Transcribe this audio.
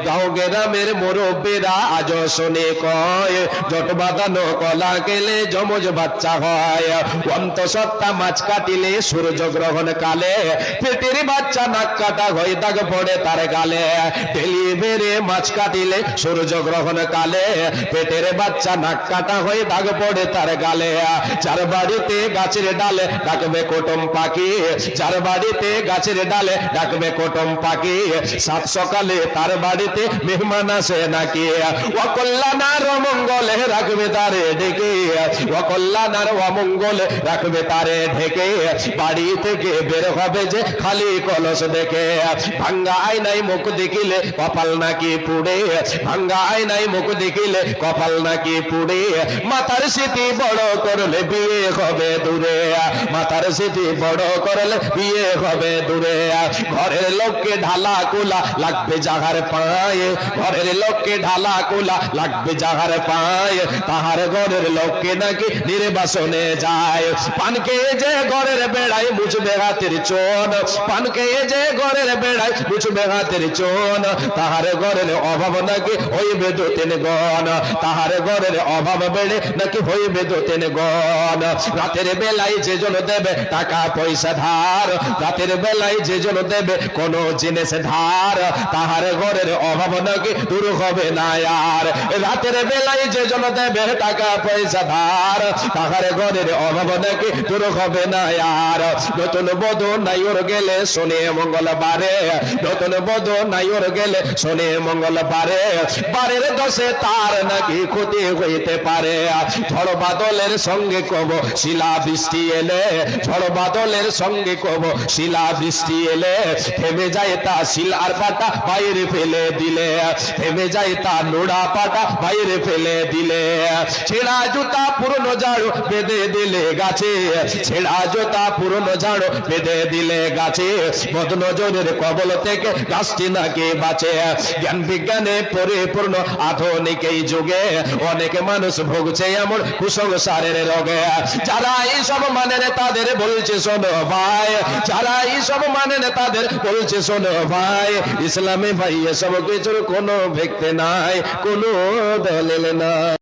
গাঁও গ্রামের মুরব্বীরা আজও শুনে কয় জট বাঁধানো কলা গেলে যমজ বাচ্চা হয়, অন্তঃসত্ত্বা মাছ কাটিলে সূর্য গ্রহণ কালে পেটের বাচ্চা নাক কাটা হয়ে দাগ পড়ে তার গালে। ডেলিভারি মাছ কাটিলে সূর্য গ্রহণ কালে পেটের বাচ্চা নাক কাটা হয়ে দাগ পড়ে তার গালে। যার বাড়িতে গাছের ডালে ডাকবে কুটুম পাখি, যার বাড়িতে গাছের ডালে ডাকবে কুটুম পাখি, সাত সকালে তার বাড়িতে মেহমান আসে নাকি। অকল্যাণ আর অমঙ্গলে রাখবে তারে ঢেকে, অকল্যাণ আর অমঙ্গলে রাখবে তারে ঢেকে। বাড়ি থেকে বের হবে যে খালি কলস দেখে, ভাঙ্গা আয়নায় মুখ দেখিলে কপাল নাকি পুড়ে, ভাঙ্গা আয়নায় মুখ দেখিলে কপাল নাকি পুড়ে। মাথার স্মৃতি বড় করলে বিয়ে হবে দূরে, মাথার স্মৃতি বড় করলে বিয়ে হবে দূরে। ঘরের লোককে ঢালা কুলা লাগবে যাহার পায়ে, ঘরের লোককে ঢালা কুলা লাগবে যাহার পায়ে, তাহার ঘরের লোককে নাকি নির্বাসনে যায়। পানকে যে ঘরের বেড়ায় মুছবে হাতের চোন, পানকে যে ঘরের বেড়ায় মুছবে হাতের চোন, তাহার ঘরের অভাব নাকি হইবে দু তিন গণ, তাহার ঘরের অভাব বেড়ে নাকি হইবে দু তিন গণ। রাতের বেলায় যে জন দেবে টাকা পয়সা ধার, রাতের বেলায় যে জন দেবে কোন জিনিস ধার, তাহার ঘরের অভাব নাকি দূর হবে না আর। রাতের বেলায় যে জন দেবে টাকা পয়সা ধার, তাহার ঘরের অভাব নাকি দূর হবে না আর। নতুন বধূ নাইর গেলে শোনে মঙ্গলবারে, নতুন বধূ নাইর গেলে শোনে মঙ্গলবারে, বারের দশে তার নাকি ক্ষতি হইতে পারে। ঝড় বাদলের সঙ্গে কব শিলা বৃষ্টি এলে, ঝড় বাদলের সঙ্গে কব শিলা বৃষ্টি এলে, থেমে যায় তা শিল আর পাটা বাইরে ফেলে দিলে, থেমে যায় তা নোড়া পাটা বাইরে ফেলে দিলে। ছেঁড়া জুতা পুরনো ঝাড়ু বেঁধে দিলে গাছে, ছেঁড়া জুতা পুরনো ঝাড়ু বেঁধে দিলে গাছে, বদ নজরের কবল থেকে গাছটি নাকি বাঁচে। জ্ঞান বিজ্ঞানে পরিপূর্ণ আধুনিক এই যুগে অনেক মানুষ ভুগছে এমন কুসংস্কারের রোগে। যারা এইসব মানে তাদের বলছে শোনো ভাই, যারা এইসব মানে তাদের বলছে শোনো ভাই, ইসলামে ভাই এসব কিছুর কোনো ভিত্তি নাই, কোনো দলিল নাই।